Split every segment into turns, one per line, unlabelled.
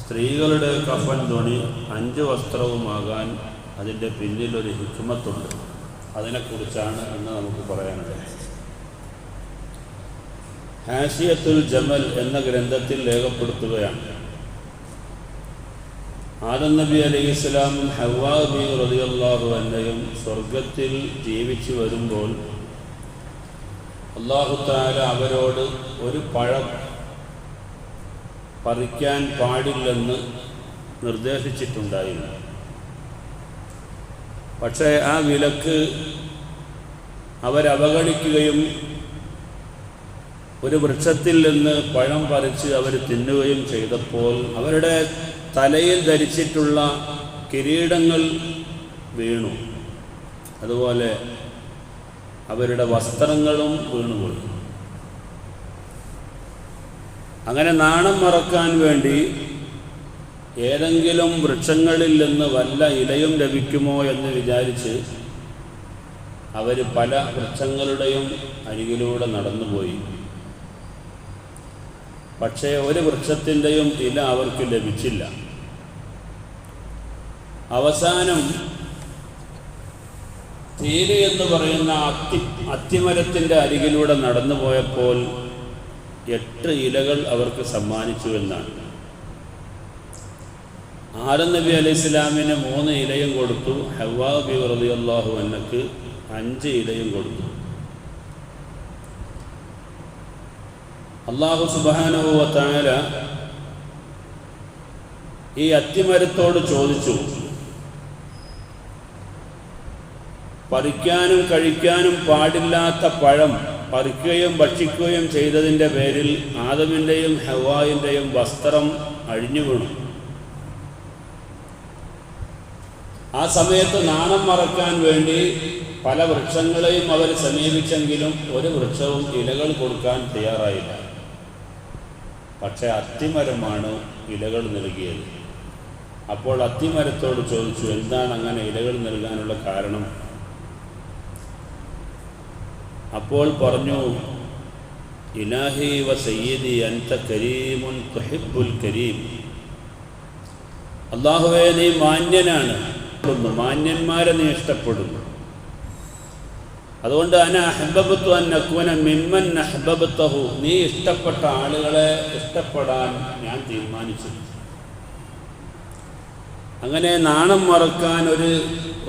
സ്ത്രീകളുടെ കഫൻ തുണി 5 വസ്ത്രവുമാകാൻ അതിൻ്റെ പിന്നിലൊരു ഹിക്മത്തുണ്ട്. അതിനെക്കുറിച്ചാണ് ഇന്ന് നമുക്ക് പറയാനുള്ളത്. ഹാഷിയത്തുൽ ജമൽ എന്ന ഗ്രന്ഥത്തിൽ രേഖപ്പെടുത്തുകയാണ്, ആദം നബി അലൈഹിസ്സലാമും ഹവ്വാ ബീവി റളിയല്ലാഹു അൻഹയും സ്വർഗത്തിൽ ജീവിച്ചു വരുമ്പോൾ അല്ലാഹു തആല അവരോട് ഒരു പഴം പറിക്കാൻ പാടില്ലെന്ന് നിർദ്ദേശിച്ചിട്ടുണ്ടായിരുന്നു. പക്ഷേ ആ വിലക്ക് അവരവഗണിക്കുകയും ഒരു വൃക്ഷത്തിൽ നിന്ന് പഴം പറിച്ച് അവർ തിന്നുകയും ചെയ്തപ്പോൾ അവരുടെ തലയിൽ ധരിച്ചിട്ടുള്ള കിരീടങ്ങൾ വീണു, അതുപോലെ അവരുടെ വസ്ത്രങ്ങളും വീണുപോയി. അങ്ങനെ നാണം മറക്കാൻ വേണ്ടി ഏതെങ്കിലും വൃക്ഷങ്ങളിൽ നിന്ന് വല്ല ഇലയും ലഭിക്കുമോ എന്ന് വിചാരിച്ച് അവർ പല വൃക്ഷങ്ങളുടെയും അരികിലൂടെ നടന്നുപോയി. പക്ഷേ ഒരു വൃക്ഷത്തിൻ്റെയും ഇല അവർക്ക് ലഭിച്ചില്ല. അവസാനം തീര് എന്ന് പറയുന്ന അത്തിമരത്തിൻ്റെ അരികിലൂടെ നടന്നു പോയപ്പോൾ 8 ഇലകൾ അവർക്ക് സമ്മാനിച്ചു എന്നാണ്. ആദം നബി അലൈഹിസ്സലാമിന് 3 ഇലയും കൊടുത്തു, ഹവ്വാ ബീവി റളിയല്ലാഹു അൻഹയ്ക്ക് 5 ഇലയും കൊടുത്തു. അല്ലാഹു സുബ്ഹാനഹു വ തആല ഈ അത്തിമരത്തോട് ചോദിച്ചു, പറിക്കാനും കഴിക്കാനും പാടില്ലാത്ത പഴം പറിക്കുകയും ഭക്ഷിക്കുകയും ചെയ്തതിൻ്റെ പേരിൽ ആദമിൻ്റെയും ഹവ്വായിൻ്റെയും വസ്ത്രം അഴിഞ്ഞു വീണു. ആ സമയത്ത് നാണം മറക്കാൻ വേണ്ടി പല വൃക്ഷങ്ങളെയും അവർ സമീപിച്ചെങ്കിലും ഒരു വൃക്ഷവും ഇലകൾ കൊടുക്കാൻ തയ്യാറായില്ല. പക്ഷേ അത്തിമരമാണ് ഇലകൾ നൽകിയത്. അപ്പോൾ അത്തിമരത്തോട് ചോദിച്ചു, എന്താണ് അങ്ങനെ ഇലകൾ നൽകാനുള്ള കാരണം? അപ്പോൾ പറഞ്ഞു, ഇലാഹി വ സയ്യിദി അൻത കരീമുൻ തുഹിബ്ബുൽ കരീം. അല്ലാഹുവേ, നീ മാന്യനാണ്, മാന്യന്മാരെ നീ ഇഷ്ടപ്പെടുന്നു. അതുകൊണ്ട് അന അഹ്ബബ്തു അൻ അകൂന മിമ്മൻ അഹ്ബബ്തഹു, നീ ഇഷ്ടപ്പെട്ട ആളുകളെ ഇഷ്ടപ്പെടാൻ ഞാൻ തീരുമാനിച്ചു. അങ്ങനെ നാണം മറക്കാൻ ഒരു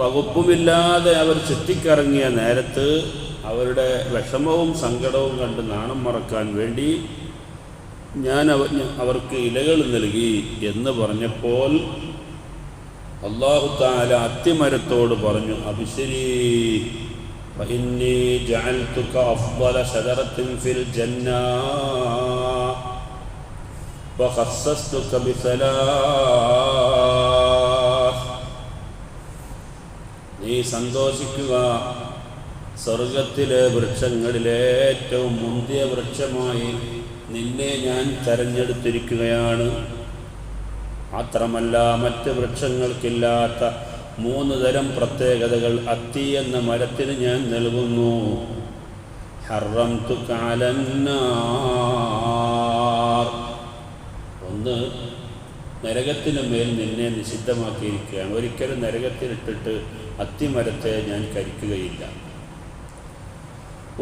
വകുപ്പുമില്ലാതെ അവർ ചുറ്റിക്കറങ്ങിയ നേരത്ത് അവരുടെ വിഷമവും സങ്കടവും കണ്ട് നാണം മറക്കാൻ വേണ്ടി ഞാൻ അവർക്ക് ഇലകൾ നൽകി എന്ന് പറഞ്ഞപ്പോൾ അല്ലാഹു തആല അത്തിമരത്തോട് പറഞ്ഞു, അബ്ശിരീ ഫഇന്നീ ജഅൽതുക അഫ്ളല ശജറത്തിൻ ഫിൽ ജന്ന വഖസ്സസ്തുക ബിസലാസ്. നീ സന്തോഷിക്കുക, സ്വർഗത്തിലെ വൃക്ഷങ്ങളിലെ ഏറ്റവും മുന്തിയ വൃക്ഷമായി നിന്നെ ഞാൻ തെരഞ്ഞെടുത്തിരിക്കുകയാണ്. മാത്രമല്ല, മറ്റ് വൃക്ഷങ്ങൾക്കില്ലാത്ത 3 തരം പ്രത്യേകതകൾ അത്തി എന്ന മരത്തിന് ഞാൻ നൽകുന്നു. ഹറംതുക അലന്നാർ, ഒന്ന്, നരകത്തിനു മേൽ നിന്നെ നിഷിദ്ധമാക്കിയിരിക്കുകയാണ്. ഒരിക്കലും നരകത്തിലിട്ടിട്ട് അത്തിമരത്തെ ഞാൻ കരിക്കുകയില്ല.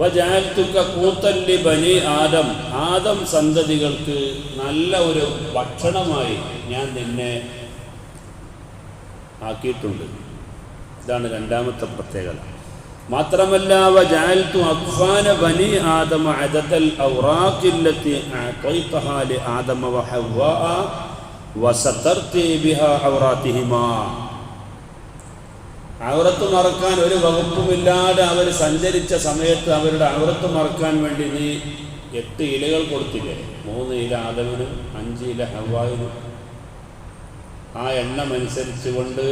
വജഅൽതുക ഖൂതൻ ലിബനി ആദം, ആദം സന്തതികൾക്ക് നല്ല ഒരു ഭക്ഷണമായി ഞാൻ നിന്നെ ആക്കിയിട്ടുണ്ട്. ഇതാണ് രണ്ടാമത്തെ പ്രത്യേകത. മാത്രമല്ല, വജഅൽതു അഖ്ഫാന ബനി ആദമ അദദൽ ഔറാഖില്ലതി അഅതൈതഹാ ലി ആദമ വഹവ്വാ വസതർതി ബിഹാ ഔറാതിഹിമാ. ഔറത്ത് മറക്കാൻ ഒരു വകുപ്പുമില്ലാതെ അവർ സഞ്ചരിച്ച സമയത്ത് അവരുടെ ഔറത്ത് മറക്കാൻ വേണ്ടി നീ 8 ഇലകൾ കൊടുത്തില്ലേ? 3 ഇല ആദമിനും 5 ഇല ഹവ്വായിനും. ആ എണ്ണമനുസരിച്ചുകൊണ്ട്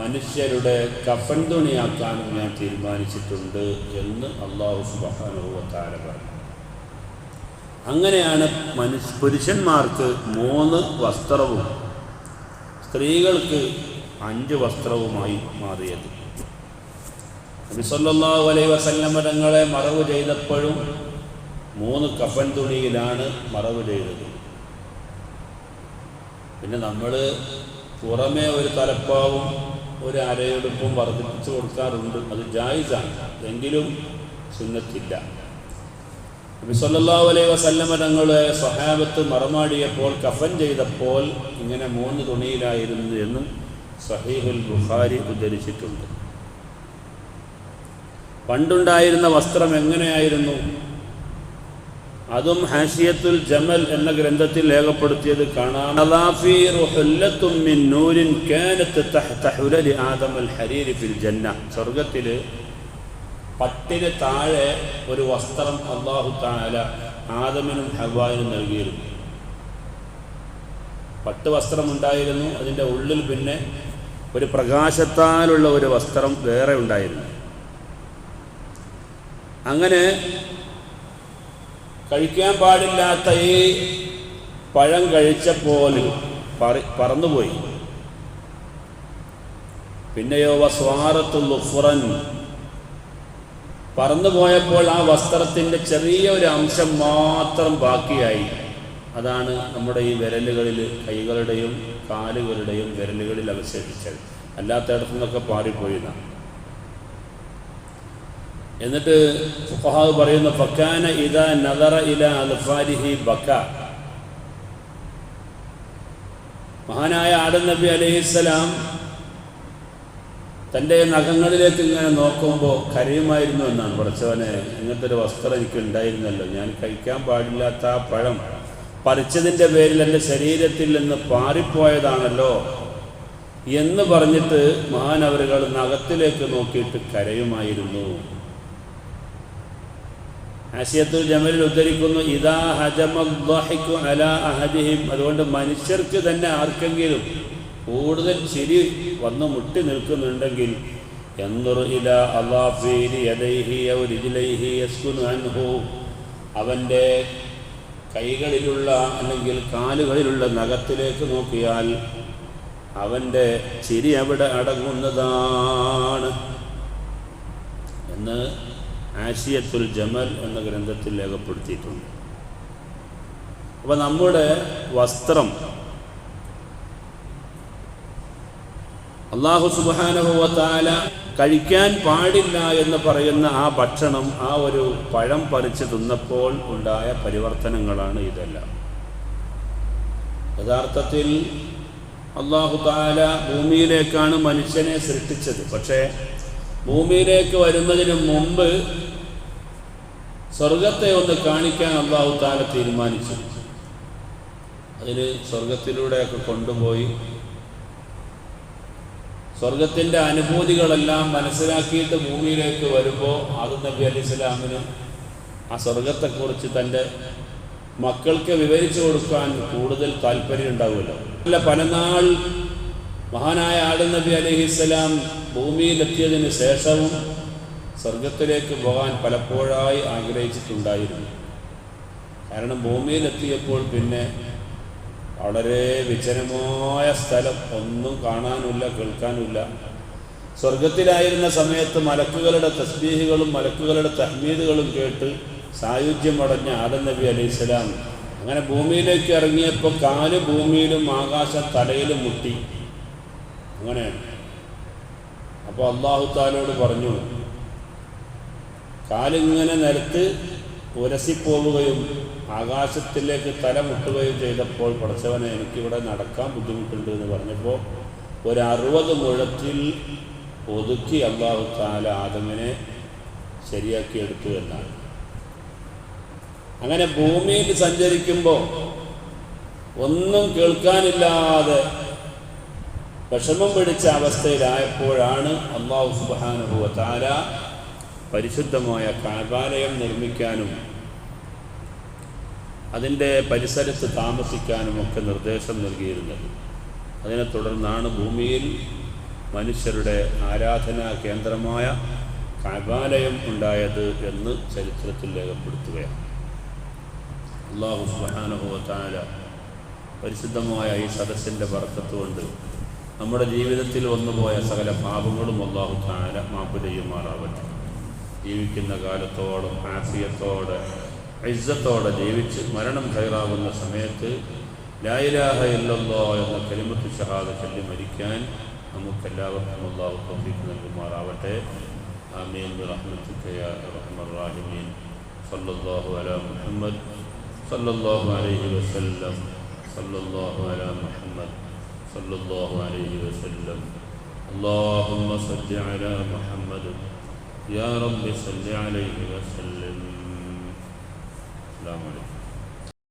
മനുഷ്യരുടെ കഫൻ തുണിയാക്കാനും ഞാൻ തീരുമാനിച്ചിട്ടുണ്ട് എന്ന് അല്ലാഹു സുബ്ഹാനഹു വ തആല പറഞ്ഞു. അങ്ങനെയാണ് പുരുഷന്മാർക്ക് 3 വസ്ത്രവും സ്ത്രീകൾക്ക് 5 വസ്ത്രവുമായി മാറിയത്. നബി സല്ലല്ലാഹു അലൈഹി വസല്ലം തങ്ങളെ മറവ് ചെയ്തപ്പോഴും 3 കഫൻ തുണിയിലാണ് മറവ് ചെയ്തത്. പിന്നെ നമ്മൾ പുറമേ ഒരു തലപ്പാവും ഒരു അരയെടുപ്പും വർദ്ധിപ്പിച്ചു കൊടുക്കാറുണ്ട്, അത് ജായിസാണ്, എങ്കിലും സുന്നത്തില്ല. നബി സല്ലല്ലാഹു അലൈഹി വസല്ലമ തങ്ങളെ സ്വഹാബത്ത് മറമാടിയപ്പോൾ കഫൻ ചെയ്തപ്പോൾ ഇങ്ങനെ 3 തുണിയിലായിരുന്നു എന്ന് സഹീഹുൽ ബുഖാരി ഉദ്ധരിച്ചിട്ടുണ്ട്. പണ്ടുണ്ടായിരുന്ന വസ്ത്രം എങ്ങനെയായിരുന്നു? അതും ഹാഷിയത്തുൽ ജമൽ എന്ന ഗ്രന്ഥത്തിൽ രേഖപ്പെടുത്തിയത് കാണാം. സ്വർഗത്തിൽ പട്ടിന് താഴെ ഒരു വസ്ത്രം അല്ലാഹു തആല ആദമിനും ഹവ്വായിനും നൽകിയിരുന്നു. പട്ട് വസ്ത്രമുണ്ടായിരുന്നു, അതിൻ്റെ ഉള്ളിൽ പിന്നെ ഒരു പ്രകാശത്താലുള്ള ഒരു വസ്ത്രം വേറെ ഉണ്ടായിരുന്നു. അങ്ങനെ കഴിക്കാൻ പാടില്ലാത്ത ഈ പഴം കഴിച്ചപ്പോൾ പറന്നുപോയി. പിന്നെയോ വസ്വാറത്തുൽ ളുഫ്റൻ, പറന്നുപോയപ്പോൾ ആ വസ്ത്രത്തിൻ്റെ ചെറിയ ഒരു അംശം മാത്രം ബാക്കിയായി. അതാണ് നമ്മുടെ ഈ വിരലുകളിൽ, കൈകളുടെയും കാലുകളുടെയും വിരലുകളിൽ അവശേഷിച്ചത്. അല്ലാത്തയിടത്തു നിന്നൊക്കെ പാറിപ്പോയിന്നാണ്. എന്നിട്ട് ഫുഖഹാ പറയുന്നു, ഫക്കാന ഇദാ നദറ ഇലാ അൽഫാരിഹി ബക. മഹാനായ ആദം നബി അലൈഹിസ്സലാം തൻ്റെ നഖങ്ങളിലേക്ക് ഇങ്ങനെ നോക്കുമ്പോൾ കരയുമായിരുന്നു എന്നാണ്. പടച്ചവനെ, ഇങ്ങനത്തെ ഒരു വസ്ത്രം എനിക്ക് ഉണ്ടായിരുന്നല്ലോ, ഞാൻ കഴിക്കാൻ പാടില്ലാത്ത ആ പഴം പറിച്ചതിൻ്റെ പേരിൽ എൻ്റെ ശരീരത്തിൽ നിന്ന് പാറിപ്പോയതാണല്ലോ എന്ന് പറഞ്ഞിട്ട് മഹാനവറുകൾ നഖത്തിലേക്ക് നോക്കിയിട്ട് കരയുമായിരുന്നു. ഹാഷിയത്തുൽ ജമലിൽ ഉദ്ധരിക്കുന്നു, ഇദാ ഹജമദ്ദഹിഖു അലാ അഹദിഹിം. അതുകൊണ്ട് മനുഷ്യർക്ക് തന്നെ ആർക്കെങ്കിലും കൂടുതൽ ചിരി വന്ന് മുട്ടി നിൽക്കുന്നുണ്ടെങ്കിൽ യൻദുർ ഇലാ അളാഫീരി യദൈഹി ഔ റിജ്ലൈഹി യസ്കുനു അൻഹു, അവൻ്റെ കൈകളിലുള്ള അല്ലെങ്കിൽ കാലുകളിലുള്ള നഖത്തിലേക്ക് നോക്കിയാൽ അവൻ്റെ ചിരി അവിടെ അടങ്ങുന്നതാണ് എന്ന് ആശിയത്തുൽ ജമൽ എന്ന ഗ്രന്ഥത്തിൽ രേഖപ്പെടുത്തിയിട്ടുണ്ട്. അപ്പോൾ നമ്മുടെ വസ്ത്രം അല്ലാഹു സുബ്ഹാനഹു വ തആല കഴിക്കാൻ പാടില്ല എന്ന് പറയുന്ന ആ ഭക്ഷണം, ആ ഒരു പഴം പറിച്ച് തിന്നപ്പോൾ ഉണ്ടായ പരിവർത്തനങ്ങളാണ് ഇതെല്ലാം. യഥാർത്ഥത്തിൽ അല്ലാഹു തആല ഭൂമിയിലേക്കാണ് മനുഷ്യനെ സൃഷ്ടിച്ചത്. പക്ഷേ ഭൂമിയിലേക്ക് വരുന്നതിന് മുമ്പ് സ്വർഗത്തെ ഒന്ന് കാണിക്കാൻ അല്ലാഹു തആല തീരുമാനിച്ചു. അതിന് സ്വർഗത്തിലൂടെയൊക്കെ കൊണ്ടുപോയി സ്വർഗത്തിൻ്റെ അനുഭൂതികളെല്ലാം മനസ്സിലാക്കിയിട്ട് ഭൂമിയിലേക്ക് വരുമ്പോൾ ആദം നബി അലൈഹിസ്സലാമിന് ആ സ്വർഗത്തെക്കുറിച്ച് തൻ്റെ മക്കൾക്ക് വിവരിച്ചു കൊടുക്കാൻ കൂടുതൽ താല്പര്യം ഉണ്ടാവുമല്ലോ. അല്ല, പലനാൾ മഹാനായ ആദം നബി അലൈഹിസ്സലാം ഭൂമിയിലെത്തിയതിന് ശേഷവും സ്വർഗത്തിലേക്ക് പോകാൻ പലപ്പോഴായി ആഗ്രഹിച്ചിട്ടുണ്ടായിരുന്നു. കാരണം ഭൂമിയിലെത്തിയപ്പോൾ പിന്നെ വളരെ വിജനമായ സ്ഥലം, ഒന്നും കാണാനില്ല, കേൾക്കാനില്ല. സ്വർഗത്തിലായിരുന്ന സമയത്ത് മലക്കുകളുടെ തസ്ബീഹുകളും മലക്കുകളുടെ തഹ്മീദുകളും കേട്ട് സായുജ്യമടഞ്ഞ ആദം നബി അലൈഹിസ്സലാം അങ്ങനെ ഭൂമിയിലേക്ക് ഇറങ്ങിയപ്പോൾ കാല് ഭൂമിയിലും ആകാശം തലയിലും മുട്ടി. അങ്ങനെയാണ്. അപ്പോൾ അല്ലാഹു തആലയോട് പറഞ്ഞു, കാലിങ്ങനെ നിലത്ത് ഉരസിപ്പോവുകയും ആകാശത്തിലേക്ക് തല മുട്ടുകയും ചെയ്തപ്പോൾ പടച്ചവനെ, എനിക്കിവിടെ നടക്കാൻ ബുദ്ധിമുട്ടുണ്ട് എന്ന് പറഞ്ഞപ്പോൾ ഒരു 60 മുഴത്തിൽ ഒതുക്കി അല്ലാഹു തആല ആദമിനെ ശരിയാക്കിയെടുത്തു എന്നാണ്. അങ്ങനെ ഭൂമിയിൽ സഞ്ചരിക്കുമ്പോൾ ഒന്നും കേൾക്കാനില്ലാതെ വിഷമം പിടിച്ച അവസ്ഥയിലായപ്പോഴാണ് അല്ലാഹു സുബ്ഹാനഹു വ തആല പരിശുദ്ധമായ കഅബാലയം നിർമ്മിക്കാനും അതിൻ്റെ പരിസരത്ത് താമസിക്കാനുമൊക്കെ നിർദ്ദേശം നൽകിയിരുന്നത്. അതിനെ തുടർന്നാണ് ഭൂമിയിൽ മനുഷ്യരുടെ ആരാധനാ കേന്ദ്രമായ കഅബാലയം ഉണ്ടായത് എന്ന് ചരിത്രത്തിൽ രേഖപ്പെടുത്തുകയാണ്. അല്ലാഹു സുബ്ഹാനഹു വ തആല പരിശുദ്ധമായ ഈ സദസ്സിൻ്റെ ബർക്കത്ത് കൊണ്ട് നമ്മുടെ ജീവിതത്തിൽ വന്നുപോയ സകല പാപങ്ങളും അല്ലാഹു തആല മാപ്പ് ചെയ്യുമാറാവട്ടെ. ജീവിക്കുന്ന കാലത്തോളം ആഫിയത്തോടെ ഇസ്സത്തോടെ ജീവിച്ച് മരണം ഖൈറാവുന്ന സമയത്ത് ലാ ഇലാഹ ഇല്ലല്ലാഹ് എന്ന കലിമത്ത് ഷഹാദ ചൊല്ലി മരിക്കാൻ നമുക്കെല്ലാവർക്കും അല്ലാഹു തൗഫീഖ് നൽകുമാറാവട്ടെ. ആമീൻ ബിറഹ്മതിക യാ അർഹമർ റഹീമീൻ. സല്ലല്ലാഹു അലാ മുഹമ്മദ് സല്ലല്ലാഹു അലൈഹി വസല്ലം. സല്ലല്ലാഹു അലാ മുഹമ്മദ് സല്ലല്ലാഹു അലൈഹി വസല്ലം. اللهم صل على محمد يا رب صل عليه وسلم. السلام عليكم.